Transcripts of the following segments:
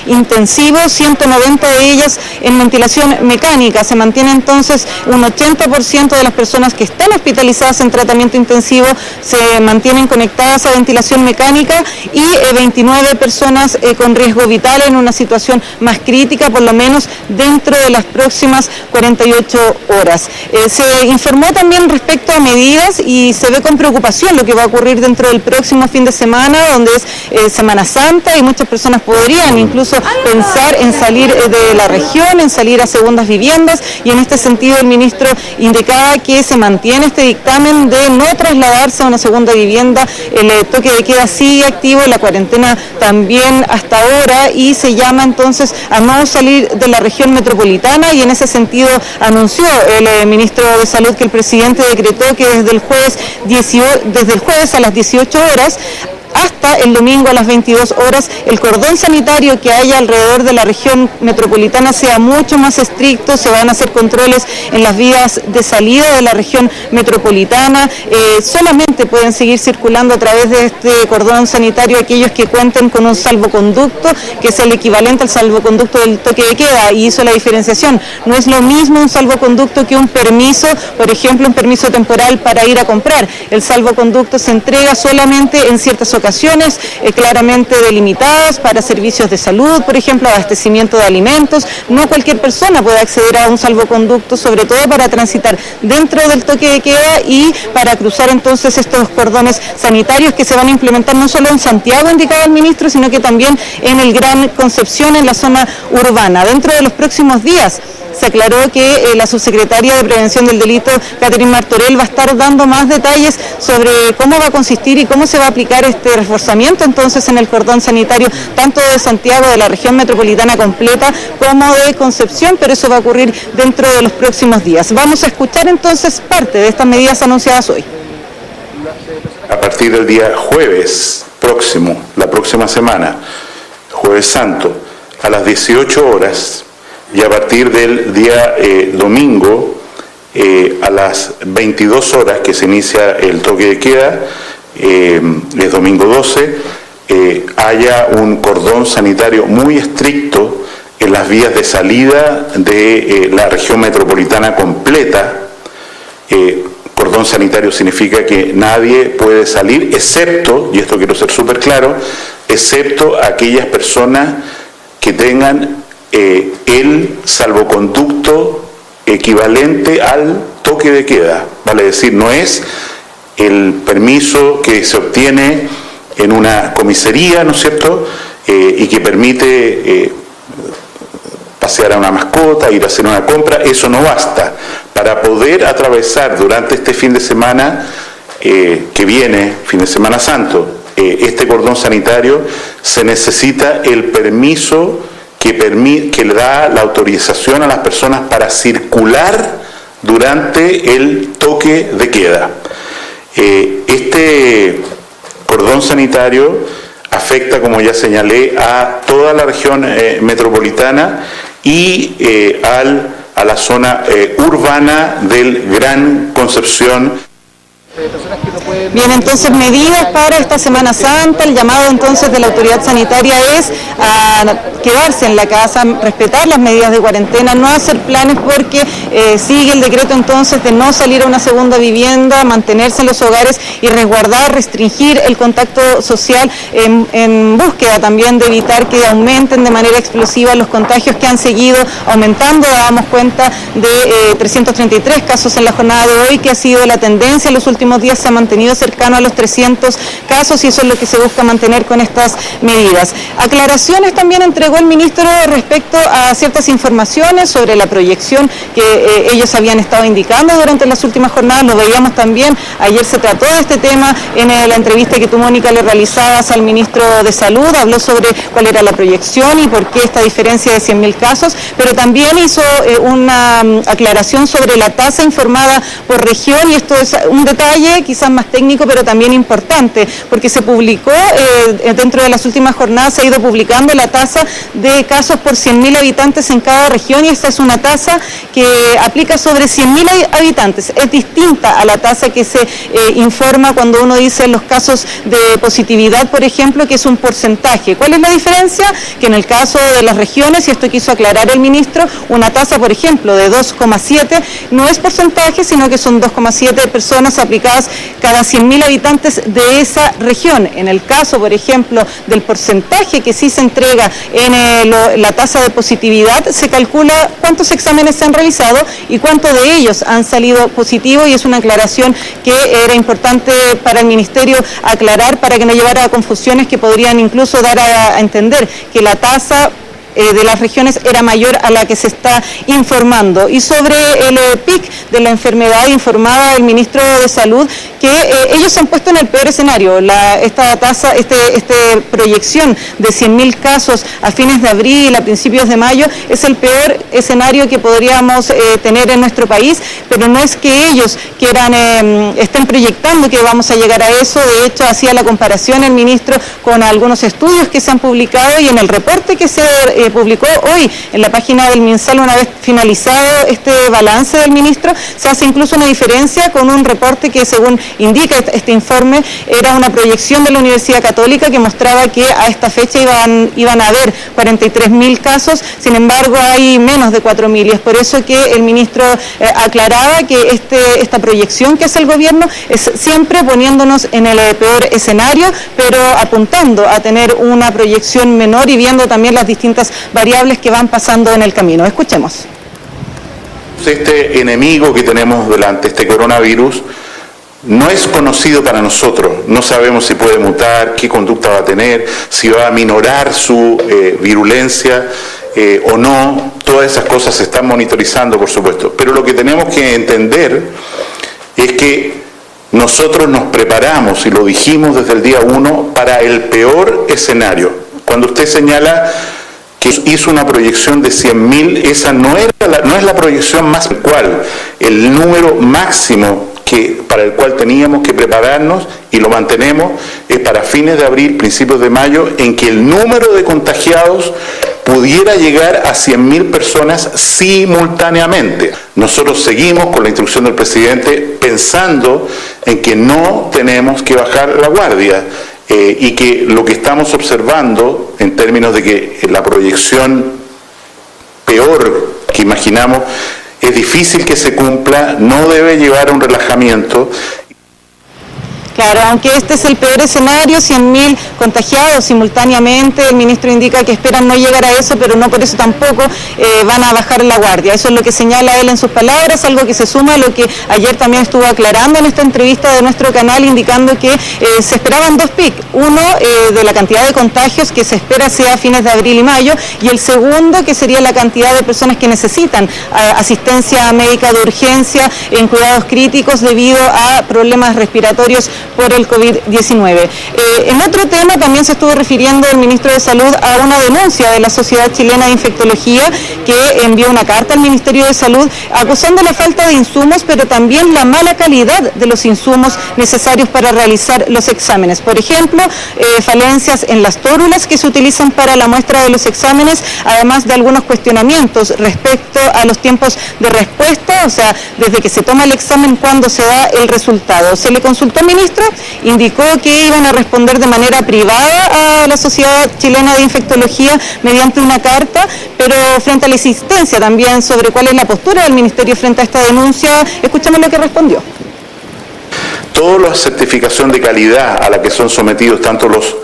intensivo, 190 de ellas en ventilación mecánica. Se mantiene entonces un 80% de las personas que están hospitalizadas en tratamiento intensivo se mantienen conectadas a ventilación mecánica y 29 personas con riesgo vital en una situación más crítica, por lo menos dentro de las próximas 48 horas. Se informó también respecto a medidas y se ve con preocupación lo que va a ocurrir dentro del próximo fin de semana, donde es Semana Santa y muchas personas podrían incluso pensar en salir de la región, en salir a segundas viviendas, y en este sentido el ministro indicaba que se mantiene este dictamen de no trasladarse a una segunda vivienda. El toque de queda sigue activo, la cuarentena también hasta ahora, y se llama entonces a no salir de la región metropolitana, y en ese sentido anunció el ministro de Salud que el presidente decretó que desde el jueves a las 18 horas hasta el domingo a las 22 horas, el cordón sanitario que haya alrededor de la región metropolitana sea mucho más estricto. Se van a hacer controles en las vías de salida de la región metropolitana. Solamente pueden seguir circulando a través de este cordón sanitario aquellos que cuenten con un salvoconducto, que es el equivalente al salvoconducto del toque de queda, y hizo la diferenciación. No es lo mismo un salvoconducto que un permiso, por ejemplo, un permiso temporal para ir a comprar. El salvoconducto se entrega solamente en ciertas ocasiones, claramente delimitadas para servicios de salud, por ejemplo, abastecimiento de alimentos. No cualquier persona puede acceder a un salvoconducto, sobre todo para transitar dentro del toque de queda y para cruzar entonces estos cordones sanitarios que se van a implementar no solo en Santiago, indicaba el ministro, sino que también en el Gran Concepción, en la zona urbana. Dentro de los próximos días se aclaró que la subsecretaria de Prevención del Delito, Catherine Martorell, va a estar dando más detalles sobre cómo va a consistir y cómo se va a aplicar este reforzamiento entonces en el cordón sanitario, tanto de Santiago, de la región metropolitana completa, como de Concepción, pero eso va a ocurrir dentro de los próximos días. Vamos a escuchar entonces parte de estas medidas anunciadas hoy. A partir del día jueves próximo, la próxima semana, Jueves Santo, a las 18 horas, y a partir del día domingo a las 22 horas que se inicia el toque de queda, es domingo 12, haya un cordón sanitario muy estricto en las vías de salida de la región metropolitana completa. Cordón sanitario significa que nadie puede salir, excepto, y esto quiero ser súper claro, excepto aquellas personas que tengan el salvoconducto equivalente al toque de queda, vale decir, no es el permiso que se obtiene en una comisaría, ¿no es cierto?, y que permite pasear a una mascota, ir a hacer una compra. Eso no basta. Para poder atravesar durante este fin de semana que viene, fin de Semana Santo, este cordón sanitario, se necesita el permiso que le da la autorización a las personas para circular durante el toque de queda. Este cordón sanitario afecta, como ya señalé, a toda la región metropolitana y a la zona urbana del Gran Concepción. Bien, entonces medidas para esta Semana Santa. El llamado entonces de la autoridad sanitaria es a quedarse en la casa, respetar las medidas de cuarentena, no hacer planes porque sigue el decreto entonces de no salir a una segunda vivienda, mantenerse en los hogares y resguardar, restringir el contacto social en búsqueda también de evitar que aumenten de manera explosiva los contagios que han seguido aumentando. Dábamos cuenta de 333 casos en la jornada de hoy, que ha sido la tendencia en los últimos días, se ha mantenido cercano a los 300 casos y eso es lo que se busca mantener con estas medidas. Aclaraciones también entregó el ministro respecto a ciertas informaciones sobre la proyección que ellos habían estado indicando durante las últimas jornadas. Lo veíamos también, ayer se trató de este tema en la entrevista que tú, Mónica, le realizabas al ministro de Salud, habló sobre cuál era la proyección y por qué esta diferencia de 100.000 casos, pero también hizo una aclaración sobre la tasa informada por región, y esto es un detalle detalle, quizás más técnico, pero también importante, porque se publicó, dentro de las últimas jornadas se ha ido publicando la tasa de casos por 100.000 habitantes en cada región, y esta es una tasa que aplica sobre 100.000 habitantes. Es distinta a la tasa que se informa cuando uno dice los casos de positividad, por ejemplo, que es un porcentaje. ¿Cuál es la diferencia? Que en el caso de las regiones, y esto quiso aclarar el ministro, una tasa, por ejemplo, de 2,7 no es porcentaje, sino que son 2,7 personas aplicadas cada 100.000 habitantes de esa región. En el caso, por ejemplo, del porcentaje que sí se entrega en la tasa de positividad, se calcula cuántos exámenes se han realizado y cuántos de ellos han salido positivos, y es una aclaración que era importante para el Ministerio aclarar para que no llevara a confusiones que podrían incluso dar a entender que la tasa de las regiones era mayor a la que se está informando. Y sobre el pic de la enfermedad, informaba el ministro de Salud que ellos se han puesto en el peor escenario. Esta tasa, proyección de 100.000 casos a fines de abril, a principios de mayo, es el peor escenario que podríamos tener en nuestro país, pero no es que ellos estén proyectando que vamos a llegar a eso. De hecho, hacía la comparación el ministro con algunos estudios que se han publicado, y en el reporte que se publicó hoy en la página del MinSal, una vez finalizado este balance del ministro, se hace incluso una diferencia con un reporte que, según indica este informe, era una proyección de la Universidad Católica que mostraba que a esta fecha iban a haber 43.000 casos, sin embargo hay menos de 4.000, y es por eso que el ministro aclaraba que esta proyección que hace el gobierno es siempre poniéndonos en el peor escenario, pero apuntando a tener una proyección menor y viendo también las distintas variables que van pasando en el camino. Escuchemos. Este enemigo que tenemos delante, este coronavirus, no es conocido para nosotros. No sabemos si puede mutar, qué conducta va a tener, si va a minorar su virulencia o no. Todas esas cosas se están monitorizando, por supuesto. Pero lo que tenemos que entender es que nosotros nos preparamos, y lo dijimos desde el día 1, para el peor escenario. Cuando usted señala que hizo una proyección de 100.000, esa no es la proyección más cual, el número máximo para el cual teníamos que prepararnos, y lo mantenemos, es para fines de abril, principios de mayo, en que el número de contagiados pudiera llegar a 100.000 personas simultáneamente. Nosotros seguimos con la instrucción del presidente pensando en que no tenemos que bajar la guardia. Y que lo que estamos observando en términos de que la proyección peor que imaginamos es difícil que se cumpla, no debe llevar a un relajamiento. Claro, aunque este es el peor escenario, 100.000 contagiados simultáneamente, el ministro indica que esperan no llegar a eso, pero no por eso tampoco van a bajar la guardia. Eso es lo que señala él en sus palabras, algo que se suma a lo que ayer también estuvo aclarando en esta entrevista de nuestro canal, indicando que se esperaban dos picos. Uno, de la cantidad de contagios que se espera sea a fines de abril y mayo, y el segundo, que sería la cantidad de personas que necesitan asistencia médica de urgencia en cuidados críticos debido a problemas respiratorios por el COVID-19. En otro tema también se estuvo refiriendo el ministro de Salud a una denuncia de la Sociedad Chilena de Infectología, que envió una carta al Ministerio de Salud acusando la falta de insumos, pero también la mala calidad de los insumos necesarios para realizar los exámenes. Por ejemplo, falencias en las tórulas que se utilizan para la muestra de los exámenes, además de algunos cuestionamientos respecto a los tiempos de respuesta, o sea, desde que se toma el examen, cuándo se da el resultado. Se le consultó al ministro, indicó que iban a responder de manera privada a la Sociedad Chilena de Infectología mediante una carta, pero frente a la insistencia también sobre cuál es la postura del Ministerio frente a esta denuncia, escuchemos lo que respondió. Toda la certificación de calidad a la que son sometidos tanto los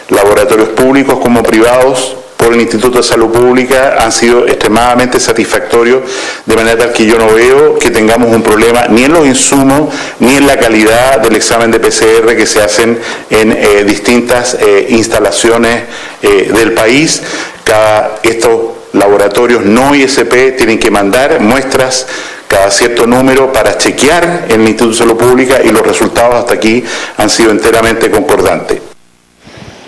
laboratorios públicos como privados por el Instituto de Salud Pública han sido extremadamente satisfactorios, de manera tal que yo no veo que tengamos un problema ni en los insumos ni en la calidad del examen de PCR que se hacen en distintas instalaciones del país. Estos laboratorios no ISP tienen que mandar muestras cada cierto número para chequear en el Instituto de Salud Pública, y los resultados hasta aquí han sido enteramente concordantes.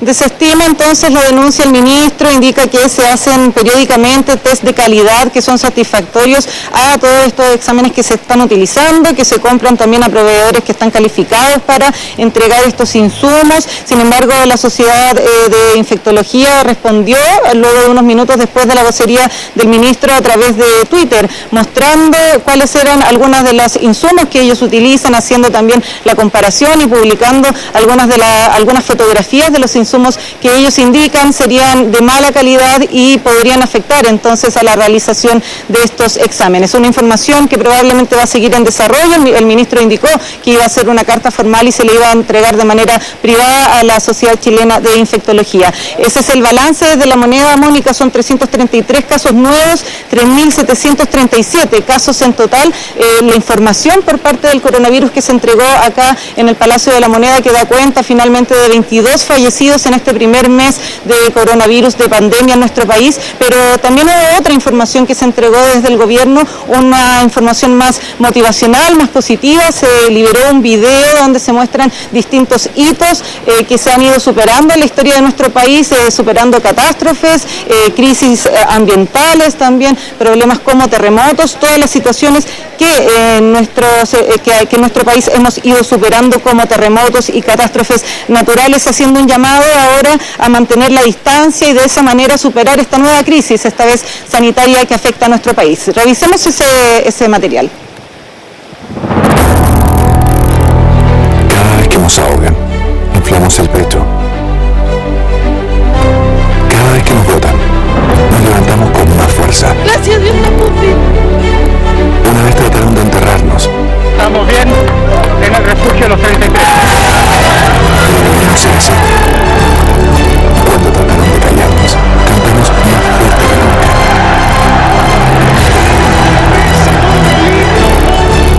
Desestima entonces la denuncia del ministro, indica que se hacen periódicamente test de calidad que son satisfactorios a todos estos exámenes que se están utilizando, que se compran también a proveedores que están calificados para entregar estos insumos. Sin embargo, la Sociedad de Infectología respondió luego de unos minutos después de la vocería del ministro a través de Twitter, mostrando cuáles eran algunas de los insumos que ellos utilizan, haciendo también la comparación y publicando algunas fotografías de los insumos que ellos indican serían de mala calidad y podrían afectar entonces a la realización de estos exámenes. Una información que probablemente va a seguir en desarrollo. El ministro indicó que iba a hacer una carta formal y se le iba a entregar de manera privada a la Sociedad Chilena de Infectología. Ese es el balance desde La Moneda, Mónica. Son 333 casos nuevos, 3.737 casos en total. La información por parte del coronavirus que se entregó acá en el Palacio de La Moneda, que da cuenta finalmente de 22 fallecidos en este primer mes de coronavirus, de pandemia en nuestro país, pero también hubo otra información que se entregó desde el gobierno, una información más motivacional, más positiva. Se liberó un video donde se muestran distintos hitos que se han ido superando en la historia de nuestro país, superando catástrofes, crisis ambientales también, problemas como terremotos, todas las situaciones que en nuestro país hemos ido superando como terremotos y catástrofes naturales, haciendo un llamado ahora a mantener la distancia y de esa manera superar esta nueva crisis, esta vez sanitaria, que afecta a nuestro país. Revisemos ese material. Cada vez que nos ahogan, inflamos el pecho. Cada vez que nos botan, nos levantamos con más fuerza. Gracias, Dios nos puso. Una vez trataron de enterrarnos. Estamos bien en el refugio de los 33. Pero debíamos ser así. Cuando trataron de callarnos, cantamos más fuerte que nunca.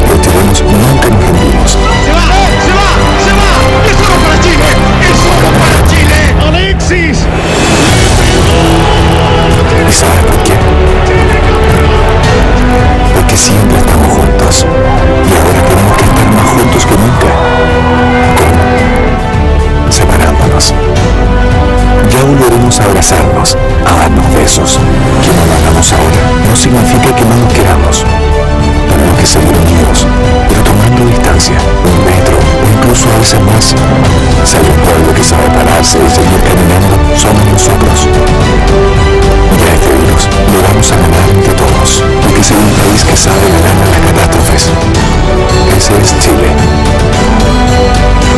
Los chilenos nunca nos rendimos. ¡Se va! ¡Se va! ¡Se va! ¡Es oro para Chile! ¡Es oro para Chile! ¡Alexis! ¿Y sabes por qué? Porque siempre estamos juntos. Y ahora tenemos que estar más juntos que nunca. ¿Cómo? Separándonos. Ya volveremos a abrazarnos, a darnos besos. Que no lo hagamos ahora no significa que no nos queramos. Tenemos que seguir unidos, pero tomando distancia, 1 metro o incluso a veces más. Si hay un pueblo que sabe pararse y seguir caminando, somos nosotros. Ya este virus lo vamos a ganar entre todos, porque si hay un país que sabe ganar a las catástrofes, ese es Chile.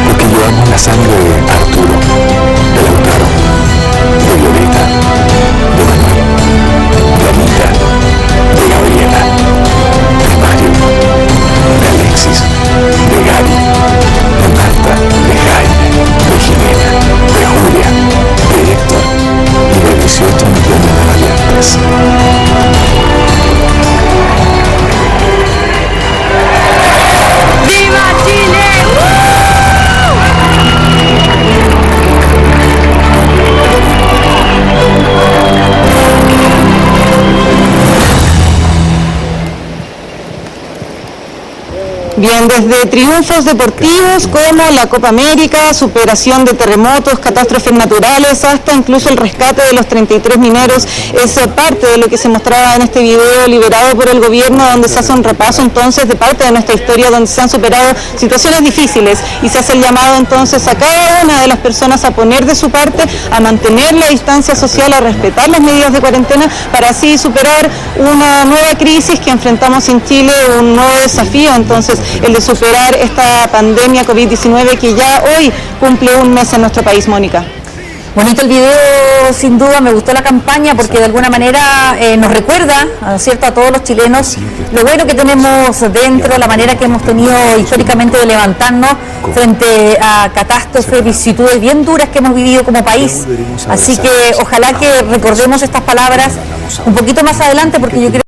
Porque llevamos la sangre de Arturo, de Lautaro, de Violeta, de Manuel, de Anita, de Gabriela, de Mario, de Alexis, de Gaby, de Marta, de Jaime, de Jimena, de Julia, de Héctor y de 18 millones de variantes. ¡Viva Chile! Bien, desde triunfos deportivos como la Copa América, superación de terremotos, catástrofes naturales, hasta incluso el rescate de los 33 mineros, es parte de lo que se mostraba en este video liberado por el gobierno, donde se hace un repaso entonces de parte de nuestra historia, donde se han superado situaciones difíciles y se hace el llamado entonces a cada una de las personas a poner de su parte, a mantener la distancia social, a respetar las medidas de cuarentena, para así superar una nueva crisis que enfrentamos en Chile, un nuevo desafío entonces, el de superar esta pandemia COVID-19 que ya hoy cumple 1 mes en nuestro país, Mónica. Bonito el video, sin duda, me gustó la campaña porque de alguna manera nos recuerda, ¿cierto?, a todos los chilenos lo bueno que tenemos dentro, la manera que hemos tenido históricamente de levantarnos frente a catástrofes, vicisitudes bien duras que hemos vivido como país. Así que ojalá que recordemos estas palabras un poquito más adelante, porque yo creo